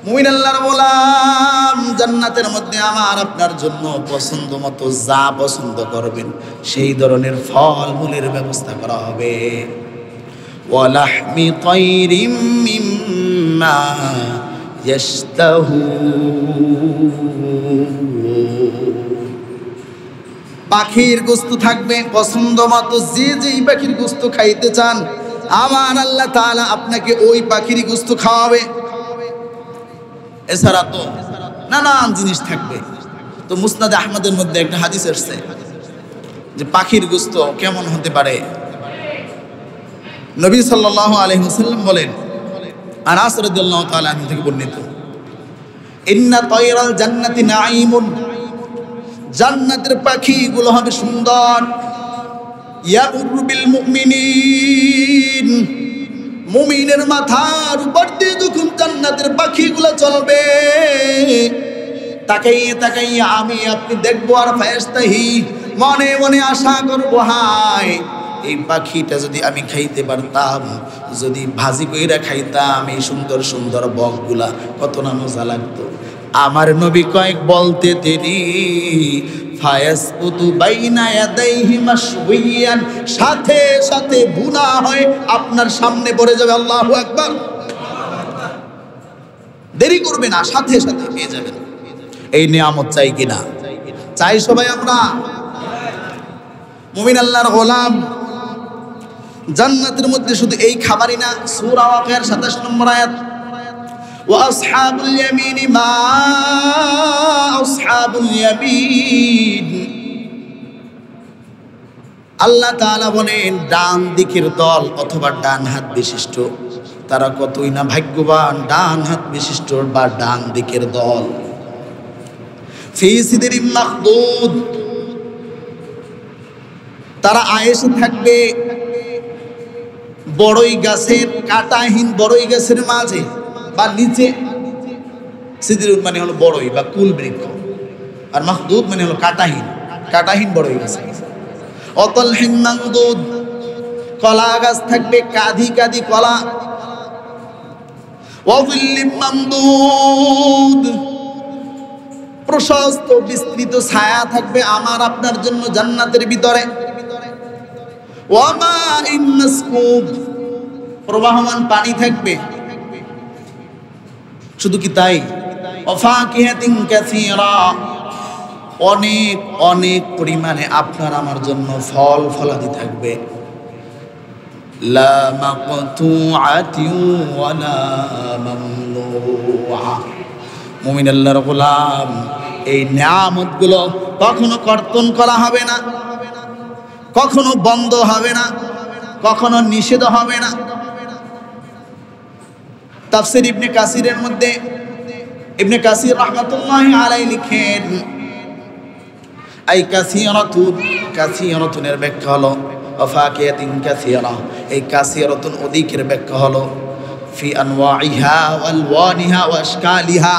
মুমিন আল্লাহর গোলাম জান্নাতের মধ্যে আমার আপনার জন্য পছন্দ মতো যা পছন্দ করবেন সেই ধরনের ফল মূলের ব্যবস্থা করা হবে। ওয়ালাহমি তায়রিম মিম্মা ইয়াশতাহুন, পাখির গোশত থাকবে পছন্দ মতো, যে যেই পাখির গোশত খাইতে চান আমার আল্লাহ তাআলা আপনাকে ওই পাখির গোশত খাওয়াবে। এছাড়া তো নানান জিনিস থাকবে। তো মুসনাদে আহমদের মধ্যে একটা হাদিস আসছে যে পাখির গোশত কেমন হতে পারে। নবী সাল্লাল্লাহু আলাইহি ওয়াসাল্লাম বলেন, আনাস রাদিয়াল্লাহু তাআলা আনহু থেকে বর্ণিত, ইন্না তায়রাল জান্নাতি নাঈমুন, জান্নাতের পাখিগুলো হবে সুন্দর, ইয়াবুরু বিল মুমিনিন, মুমিনের মাথার উপর দিয়ে যখন জান্নাতের পাখিগুলো চলবে, তাকাইয়ে তাকাইয়ে আমি আপনি দেখবো, আর ফায়স্তাহি, মনে মনে আশা করবো, হায় এই পাখিটা যদি আমি খাইতে পারতাম, যদি ভাজি কইরা খাইতাম, এই সুন্দর সুন্দর বকগুলা কত না মজা লাগতো। আমার নবী কয়েক বলতে দেরি, ফায়াসকুতু বাইনা ইয়াদাইহি মাশউইয়ান, সাথে সাথে বুনা হয় আপনার সামনে পড়ে যাবে। আল্লাহু আকবার, দেরি করবে না, সাথে সাথে পেয়ে যাবেন। এই নিয়ামত চাই কিনা? চাই সবাই আমরা। মুমিন আল্লাহর গোলাম জান্নাতের মধ্যে শুধু এই খাবারই না, সূরা ওয়াকিয়ার 27 নম্বর আয়াত, ওয়া আসহাবুল ইয়ামিনি মা আসহাবুল ইয়ামিন, আল্লাহ তাআলা বলেন ডান দিকের দল অথবা ডান হাত বিশিষ্ট তারা কতই না ভাগ্যবান, ডান হাত বিশিষ্ট বা ডান দিকের দল। ফি সিদরিম মাখদুদ, তারা আয়েশে থাকবে বড়ই গাছের, কাঁটাহীন বড়ই গাছের মাঝে বা নিচে। সিদরুন মানে হলো বড়ই বা কুল বৃক্ষ, আর মাখদুদ মানে হলো কাঁটাহীন, কাঁটাহীন বড়ই গাছ। অতলহীন মামদুদ, কলা গাছ থাকবে, কাঁধি কাঁধি কলা। ওয়াযিল্লিম মামদুদ, প্রশস্ত বিস্তৃত ছায়া থাকবে আমার আপনার জন্য জান্নাতের ভিতরে। ওয়ামাইন মাসকুব, প্রবাহমান পানি থাকবে। শুধু কি তাই, ওয়াফাকিহাতিন কাসীরা, অনেক অনেক পরিমাণে আপনার আমার জন্য ফল ফলাদি থাকবে। লা মাকতুআতিন ওয়ালা মামনুআ। মুমিন আল্লাহর গোলাম, এই নিয়ামতগুলো কখনো কর্তন করা হবে না, কখনো বন্ধ হবে না, কখনো নিষেধ হবে না। তাফসীর ইবনে কাসিরের মধ্যে ইবনে কাসির রাহমাতুল্লাহি আলাইহি লিখেন, আই কাসিরাতুনের ব্যাখ্যা হলো ওয়াফাকিয়াতিন কাসিরা। এই কাসিরাতুন অধিকের ব্যাখ্যা হলো ফি আনওয়াইহা ওয়া আলওয়ানিহা ওয়া আশকালিহা,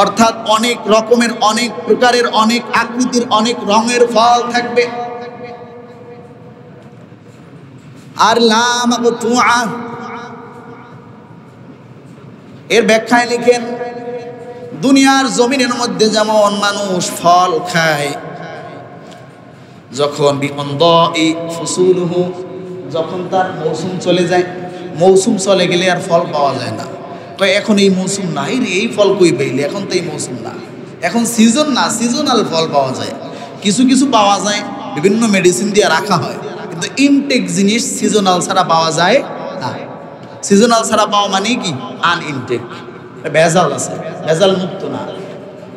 অর্থাৎ অনেক রকমের, অনেক প্রকারের, অনেক আকৃতির, অনেক রঙের ফল থাকবে। আর লা মাকতুআ এর ব্যাখ্যায় লিখেন, দুনিয়ার জমিনের মধ্যে যেমন মানুষ ফল খায়, যখন বিকন্দি ফুসুলুহু, যখন তার মৌসুম চলে যায়, মৌসুম চলে গেলে আর ফল পাওয়া যায় না। তো এখন এই মৌসুম নাই রে, এই ফল কই পাইলে, এখন তো এই মৌসুম না, এখন সিজন না, সিজনাল ফল পাওয়া যায়। কিছু কিছু পাওয়া যায়, বিভিন্ন মেডিসিন দিয়ে রাখা হয়, কিন্তু ইনটেক জিনিস সিজনাল ছাড়া পাওয়া যায় না। সিজনাল ছাড়া পাওয়া মানে কি? আনইনটেক, ভেজাল আছে, ভেজাল মুক্ত না।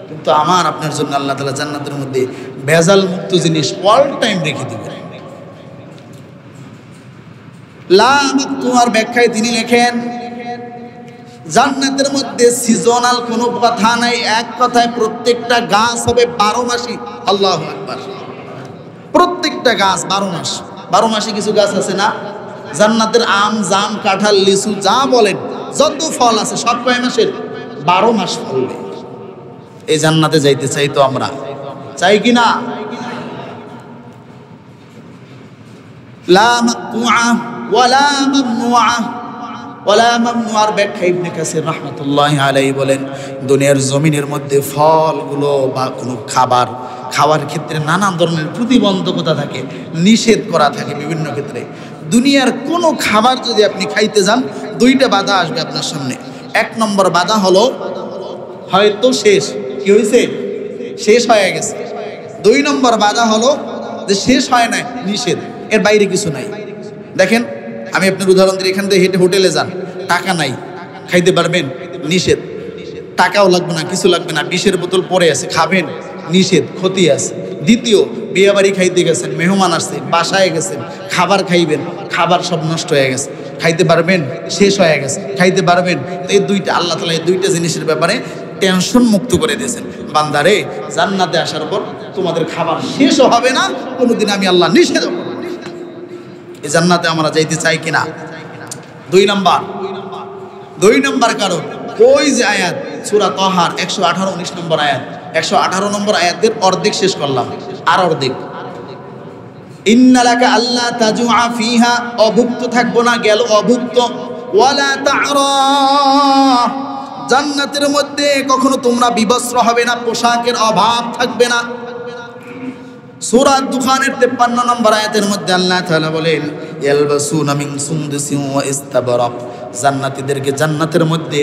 কিন্তু আমার আপনার জন্য আল্লাহ তাআলা জান্নাতের মধ্যে ভেজাল মুক্ত জিনিস অল টাইম রেখে দিবেন। লা মাকতুআর ব্যাখ্যায় তিনি লেখেন, জান্নাতের মধ্যে সিজনাল কোনো কথা নাই, এক কথায় প্রত্যেকটা গাছ হবে 12 মাসই। আল্লাহু আকবার। প্রত্যেকটা গাছ 12 মাস। 12 মাসে কিছু গাছ আছে না, জান্নাতের আম, জাম, কাঁঠাল, লিচু যা বলেন, যত ফল আছে সব কয় মাসের? 12 মাস ফলবে। এই জান্নাতে যাইতে চাই তো আমরা, চাই কি না? লা মাকতুআ ওয়ালা মামনুআ। ওয়ালা মামনুআর ব্যাখ্যা ইবনে কাসির রাহমাতুল্লাহি আলাইহি বলেন, দুনিয়ার জমিনের মধ্যে ফলগুলো বা কোনো খাবার খাওয়ার ক্ষেত্রে নানা ধরনের প্রতিবন্ধকতা থাকে, নিষেধ করা থাকে বিভিন্ন ক্ষেত্রে। দুনিয়ার কোনো খাবার যদি আপনি খাইতে যান, দুইটা বাধা আসবে আপনার সামনে। এক নম্বর বাধা হলো হয়তো শেষ, কি হয়েছে? শেষ হয়ে গেছে। 2 নম্বর বাধা হলো যে শেষ হয় নাই, নিষেধ, এর বাইরে কিছু নাই। দেখেন, আমি আপনার উদাহরণ দিই, এখান থেকে হেঁটে হোটেলে যান, টাকা নাই, খাইতে পারবেন? নিষেধ। টাকাও লাগবে না, কিছু লাগবে না, বিষের বোতল পড়ে আছে, খাবেন? নিষেধ, ক্ষতি আছে। দ্বিতীয়, বিয়ে বাড়ি খাইতে গেছেন, মেহমান আসছে, বাসায় গেছেন, খাবার খাইবেন, খাবার সব নষ্ট হয়ে গেছে, খাইতে পারবেন? শেষ হয়ে গেছে, খাইতে পারবেন? এই দুইটা আল্লাহ তাআলা এই দুইটা জিনিসের ব্যাপারে টেনশন মুক্ত করে দিয়েছেন। বান্দারে, জান্নাতে আসার পর তোমাদের খাবার শেষও হবে না, কোনোদিন আমি আল্লাহ নিষেধ করব না। এই জান্নাতে আমরা যাইতে চাই কিনা? 2 নম্বর কারণ, ওই যে আয়াত সূরা তাহার 118 19 নম্বর আয়াত, 118 নম্বর আয়াতের অর্ধেক শেষ করলাম, আর অর্ধেক, ইন্না লাকা আল্লা তাজুআ ফিহা, অভুক্ত থাকবো না, গেল অভুক্ত। ওয়ালা তা'রা, জান্নাতের মধ্যে কখনো তোমরা বিবস্ত্র হবে না, পোশাকের অভাব থাকবে না। সূরা দুখানের 53 নম্বর আয়াতের মধ্যে আল্লাহ তাআলা বলেন, ইয়ালবাসুনা মিন সুনদুসিন ওয়া ইস্তাবরাক, জান্নাতীদেরকে জান্নাতের মধ্যে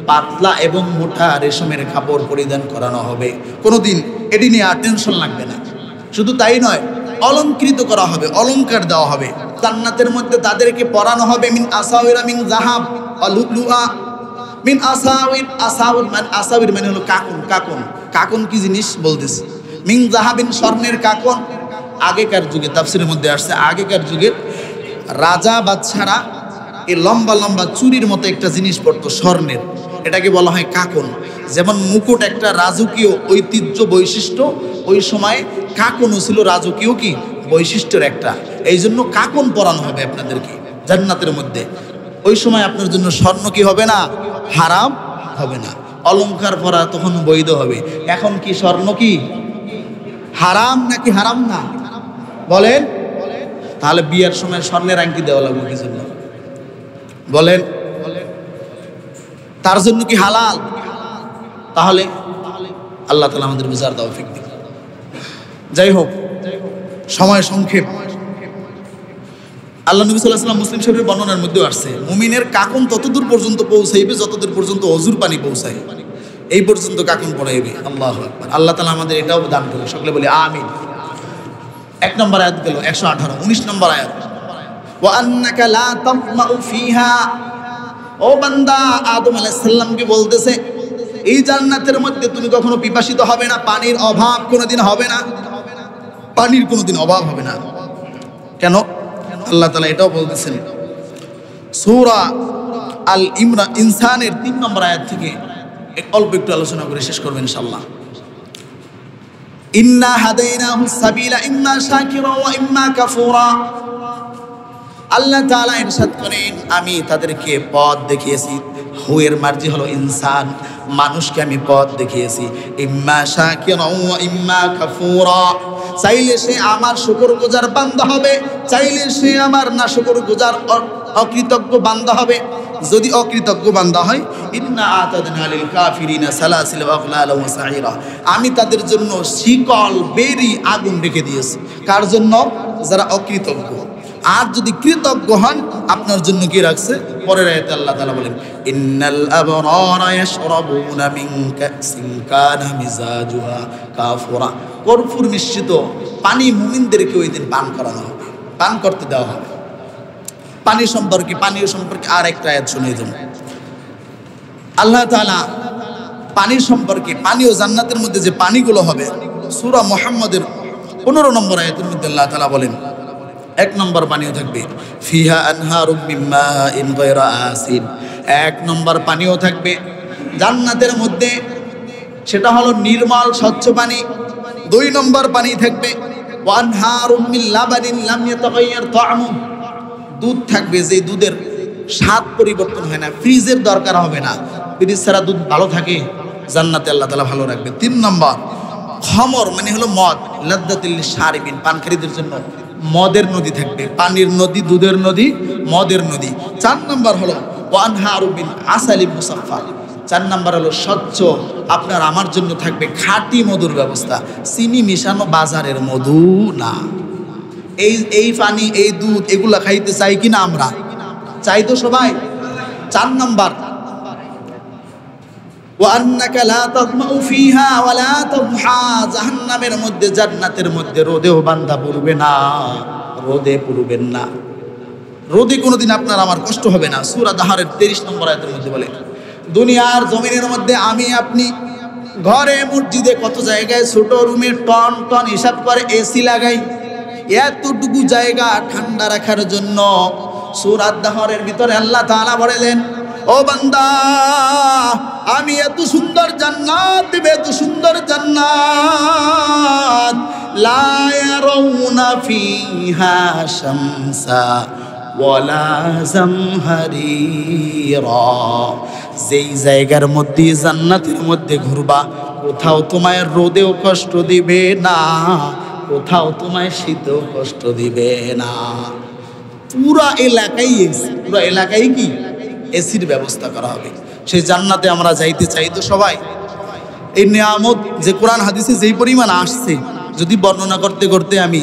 পাতলা এবং মোটা রেশমের কাপড় পরিধান করানো হবে। কোনোদিন এটি নিয়ে আর টেনশন লাগবে না। শুধু তাই নয়, অলংকৃত করা হবে, অলংকার দেওয়া হবে। জান্নাতের মধ্যে তাদেরকে পরানো হবে মিন আসাওিরা মিন যাহাব ওয়া লুলুআ। মিন আসাওির, আসাওির মানে হলো কাকন। কাকন কি জিনিস বলতেছে? মিন যাহাবিন, স্বর্ণের কাকন। আগেকার যুগে তাফসীরের মধ্যে আসছে, আগেকার যুগে রাজা বাদশারা এই লম্বা লম্বা চুরির মতো একটা জিনিস পড়তো স্বর্ণের, এটাকে বলা হয় কাকন। যেমন মুকুট একটা রাজকীয় ঐতিহ্য বৈশিষ্ট্য, ওই সময় কাকনও ছিল রাজকীয় কি বৈশিষ্ট্যের একটা। এই জন্য কাকন পরানো হবে আপনাদেরকে জান্নাতের মধ্যে। ওই সময় আপনার জন্য স্বর্ণ কি হবে না? হারাম হবে না। অলংকার পরা তখন বৈধ হবে। এখন কি স্বর্ণ কি হারাম নাকি হারাম না? বলেন। তাহলে বিয়ের সময় স্বর্ণের আংটি দেওয়া লাগবে কি জন্য? বলেন। তার জন্য কি হালাল? তাহলে আল্লাহ তাআলা আমাদের বুঝার তৌফিক দিন। যাই হোক, সময় সংক্ষেপ। আল্লাহ নবী সাল্লাল্লাহু আলাইহি ওয়াসাল্লাম মুসলিম শরীফের বর্ণনার মধ্যে আসছে, মুমিনের কাকন ততদূর পর্যন্ত পৌঁছাইবে যতদূর পর্যন্ত অজুর পানি পৌঁছায়, এই পর্যন্ত কাকন পড়াইবে। আল্লাহু আকবার। আল্লাহ তাআলা আমাদের এটাও দান করুন, সকলে বলি আমিন। 1 নম্বর আয়াত গেল 118। 19 নম্বর আয়াত, ওয়া আন্নাকা লা তাযমাউ ফিহা। ও বান্দা, আদম আলাইহিস সালামকে বলতেছে এই জান্নাতের মধ্যে তুমি কখনো পিপাসিত হবে না, পানির অভাব কোনোদিন হবে না, পানির কোনোদিন অভাব হবে না। কেন? আল্লাহ তাআলা এটাও বলতেছেন সূরা আল ইনসানের 3 নম্বর আয়াত থেকে। অল্প একটু আলোচনা করে শেষ করবেন ইনশাআল্লাহ। ইন্না হাদাইনাহু সাবিলা ইম্মা শাকিরা ওয়া ইম্মা কাফুরা। আল্লাহ তাআলা ইরশাদ করেন আমি তাদেরকে পথ দেখিয়েছি। হুয়ের মার্জি হলো ইনসান, মানুষকে আমি পথ দেখিয়েছি। ইম্মা শাকিরা ওয়া ইম্মা কাফুরা। চাইলে সে আমার শুকরগুজার বান্দা হবে, চাইলে সে আমার নাশুকরগুজার অকৃতজ্ঞ বান্দা হবে। যদি অকৃতজ্ঞ বান্দা হয়, ইন্না আতাদনা লিল কাফিরিনা সালাসিল ওয়া আগলালা ওয়া সাইরা। আমি তাদের জন্য শিকল বেরি আগুন রেখে দিয়েছি। কার জন্য? যারা অকৃতজ্ঞ। আর যদি কৃতজ্ঞ হন, আপনার জন্য কি রাখছে? পরের আয়াতে আল্লাহ তাআলা বলেন ইন্নাল আবরারা ইয়াশরাবুনা মিন কাসিন কানা মিজাজুহা কাফুরা। কর্পূর মিশ্রিত পানি মুমিনদেরকে ওই দিন পান করানো হবে, পান করতে দেওয়া হবে। পানীয় সম্পর্কে আর একটা আয়াত শুনিয়ে দেন। আল্লাহ তাআলা পানির সম্পর্কে, পানীয় জান্নাতের মধ্যে যে পানিগুলো হবে, সূরা মুহাম্মাদের 15 নম্বর আয়াতের মধ্যে আল্লাহ তাআলা বলেন 1 নম্বর পানীয় থাকবে ফিহা আনহারুম মিন মাইন গায়রা আসিন। 1 নম্বর পানীয় থাকবে জান্নাতের মধ্যে, সেটা হলো নির্মল স্বচ্ছ পানি। 2 নম্বর পানি থাকবে ওয়া আনহারুম মিন লাবানিন লাম ইয়াতাগায়্যার তা'মু। দুধ থাকবে যে দুধের স্বাদ পরিবর্তন হয় না, ফ্রিজের দরকার হবে না। ফ্রিজ ছাড়া দুধ ভালো থাকে? জান্নাতে আল্লাহ তাআলা ভালো রাখবে। 3 নম্বর খমর মানে হলো মদ, লাদ্দাতুল লিশারিবিন, পানকারীদের জন্য মদের নদী থাকবে। পানির নদী, দুধের নদী, মদের নদী। 4 নম্বর হলো ওয়া আনহারু মিন আসালিম মুসাফফা। 4 নম্বর হলো স্বচ্ছ, আপনার আমার জন্য থাকবে খাঁটি মধুর ব্যবস্থা, চিনি মিশানো বাজারের মধু না। এই পানি, এই দুধ, এগুলা খাইতে চাই কিনা আমরা? চাই তো সবাই। 4 নম্বর ওয়া আন্নাকা লা তাযমাউ ফিহা ওয়া লা তাযহা। জাহান্নামের মধ্যে, জান্নাতের মধ্যে রোদেও বান্দা পড়বে না, রোদে পড়বেন না। রোদে কোনোদিন আপনার আমার কষ্ট হবে না। সূরা দাহারের 23 নম্বর আয়াতের মধ্যে বলে দুনিয়ার জমিনের মধ্যে আমি আপনি ঘরে মসজিদে কত জায়গায় ছোট রুমে টন টন হিসাব করে এসি লাগাই, এতটুকু জায়গা ঠান্ডা রাখার জন্য সূরা দাহরের ভিতরে আল্লাহ তাআলা বলেন ও বান্দা, আমি এত সুন্দর জান্নাত দেব, এত সুন্দর জান্নাত, লা ইয়ারাউনা ফিহা শামসা ওয়ালা জামহারিরা। যেই জায়গার মধ্যে, জান্নাতের মধ্যে ঘুরবা, কোথাও তোমায় রোদেও কষ্ট দিবে না, কোথাও তোমায় শীতেও কষ্ট দিবে না। পুরা এলাকায় কি এসির ব্যবস্থা করা হবে। সেই জান্নাতে আমরা যাইতে চাই তো সবাই। এই নিয়ামত যে কোরআন হাদিসে যেই পরিমাণ আসছে, যদি বর্ণনা করতে করতে আমি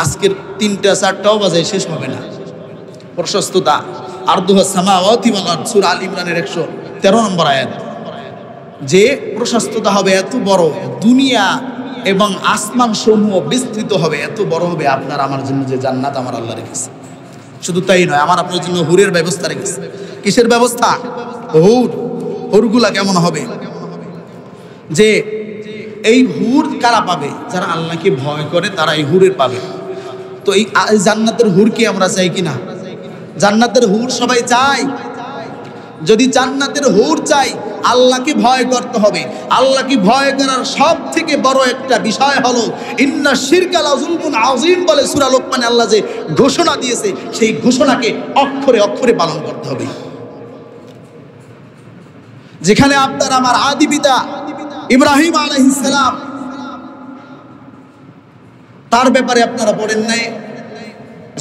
আজকের 3টা 4টাও বাজে শেষ হবে না। প্রশস্ততা আরদুহাস সামাওয়াতি ওয়াল আরদ, সূরা আল ইমরানের 113 নম্বর আয়াত। যে প্রশস্ততা হবে এত বড়, দুনিয়া এবং আসমান সমূহ বিস্তৃত হবে, এত বড় হবে আপনার আমার জন্য যে জান্নাত আমার আল্লাহ রেখেছে। শুধু তাই নয়, আমার আপনার জন্য হুরের ব্যবস্থা রেখেছে। কিসের ব্যবস্থা? হুরগুলা কেমন হবে? যে এই হুর কারা পাবে? যারা আল্লাহকে ভয় করে তারা এই হুরের পাবে। তো এই জান্নাতের হুর কি আমরা চাই কিনা? জান্নাতের হুর সবাই চাই। যদি জান্নাতের হুর চাই, আল্লাহকে ভয় করতে হবে। আল্লাহকে ভয় করার সব থেকে বড় একটা বিষয় হলো ইন্না শিরকা লাযুলমুন আযীম বলে সূরা লোকমানে আল্লাহ যে ঘোষণা দিয়েছে, সেই ঘোষণাকে অক্ষরে অক্ষরে পালন করতে হবে। যেখানে আপনার আমার আদি পিতা ইব্রাহিম আলাইহিস সালাম, তার ব্যাপারে আপনারা পড়েন নাই?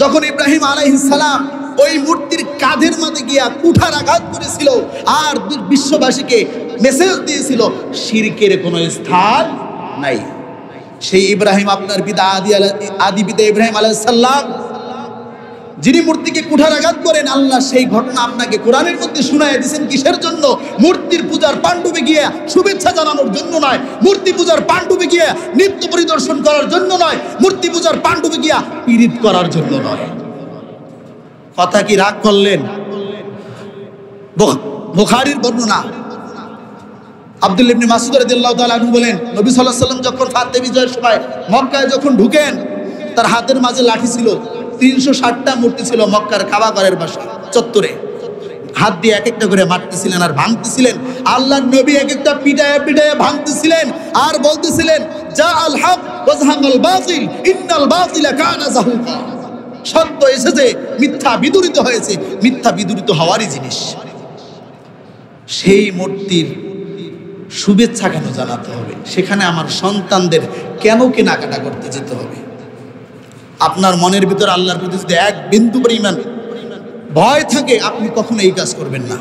যখন ইব্রাহিম আলাইহিস সালাম ওই মূর্তির কাঁধের মধ্যে গিয়া কুঠার আঘাত করেছিল আর বিশ্ববাসীকে মেসেজ দিয়েছিল শিরকের কোনো স্থান নাই। সেই ইব্রাহিম, আপনার পিতা আদি পিতা ইব্রাহিম আলাইহিস সালাম, যিনি মূর্তিকে কুঠার আঘাত করেন, আল্লাহ সেই ঘটনা আপনাকে কোরআনের মধ্যে শুনাইয়া দিয়েছেন। কিসের জন্য? মূর্তির পূজার পাণ্ডবে গিয়ে শুভেচ্ছা জানানোর জন্য নয়, মূর্তি পূজার পাণ্ডবে গিয়ে নৃত্য পরিদর্শন করার জন্য নয়, মূর্তি পূজার পাণ্ডবে গিয়া পীড়িত করার জন্য নয়। কথা কি রাগ করলেন? বুখারীর বর্ণনা, আব্দুল্লাহ ইবনে মাসউদ রাদিয়াল্লাহু তাআলা আনহু বলেন, নবী সাল্লাল্লাহু আলাইহি ওয়াসাল্লাম যখন ফাতে বিজয়ের সময় মক্কায় যখন ঢুকেন, তার হাতের মাঝে লাঠি ছিল। 360টা মূর্তি ছিল মক্কার কাবা ঘরের পাশে চত্বরে। হাত দিয়ে এক একটা করে মারতেছিলেন আর ভাঙতেছিলেন। আল্লাহর নবী এক একটা পিটায়ে পিটায়ে ভাঙতেছিলেন আর বলতেছিলেন, জা আল হক ওয়া যাহাকাল বাতিল ইন্নাল বাতিলা কানা যাহুকা। সত্য এসেছে, মিথ্যা বিদূরিত হয়েছে। মিথ্যা বিদূরিত হওয়ারই জিনিস। সেই মূর্তির শুভেচ্ছা কেন জানাতে হবে? সেখানে আমার সন্তানদের কেন কেনাকাটা করতে যেতে হবে? আপনার মনের ভিতর আল্লাহর প্রতি যদি এক বিন্দু পরিমাণ ভয় থাকে, আপনি কখনো এই কাজ করবেন না।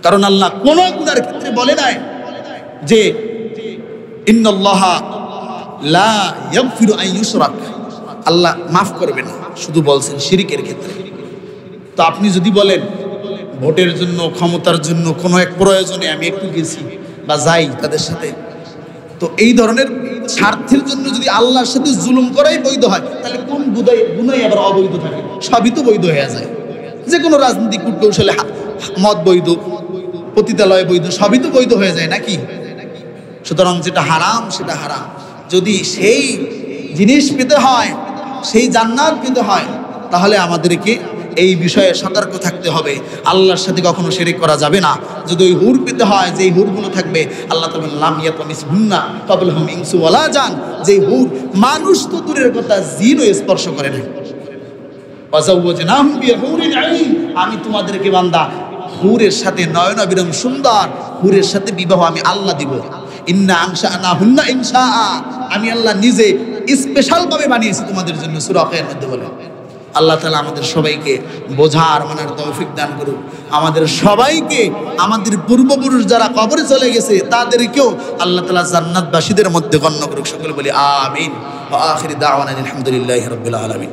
কারণ আল্লাহ কোন গুনার ক্ষেত্রে বলে নাই যে ইন্নাল্লাহা লা ইয়াগফিরু আন ইউশরাক, আল্লাহ মাফ করবে না, শুধু বলছেন শিরকের ক্ষেত্রে। তো আপনি যদি বলেন ভোটের জন্য, ক্ষমতার জন্য, কোনো এক প্রয়োজনে আমি একটু গেছি বা যাই তাদের সাথে, তো এই ধরনের স্বার্থের জন্য যদি আল্লাহর সাথে জুলুম করাই বৈধ হয়, তাহলে কোন গুনাই আবার অবৈধ থাকে? সবই তো বৈধ হয়ে যায়। যে কোনো রাজনৈতিক কূটকৌশলে মত বৈধ, পতিতালয় বৈধ, সবই তো বৈধ হয়ে যায় নাকি? সুতরাং যেটা হারাম সেটা হারাম। যদি সেই জিনিস পেতে হয়, সেই জান্নাত পেতে হয়, তাহলে আমাদেরকে এই বিষয়ে সতর্ক থাকতে হবে। আল্লাহর সাথে কখনো শিরক করা যাবে না। যদি ওই হুর পেতে হয়, যেই হুরগুলো থাকবে, আল্লাহ তাআলা লাম ইয়াতামিসহুন্না ক্বাবলাহুম ইনসু ওয়ালা জান, যে হুর মানুষ তো দূরের কথা জিনও স্পর্শ করে না। ওয়াজাওয়াজনাহুম বিহুরিন আইন, আমি তোমাদেরকে বান্দা হুরের সাথে নয়নাবিরম সুন্দর হুরের সাথে বিবাহ আমি আল্লাহ দিব। ইন্না আনশানাহুন্না ইনশা, আমি আল্লাহ নিজে স্পেশাল ভাবে বানিয়েছি তোমাদের জন্য। সূরা আকিয়ার মধ্যে বলে। আল্লাহ তাআলা আমাদের সবাইকে বোঝার মানার তৌফিক দান করুক। আমাদের সবাইকে, আমাদের পূর্বপুরুষ যারা কবরে চলে গেছে তাদেরকেও আল্লাহ তাআলা জান্নাতবাসীদের মধ্যে গণ্য করুক। সকলে বলি আমিন। ওয়া আখির দাওয়ানা আলহামদুলিল্লাহি রাব্বিল আলামিন।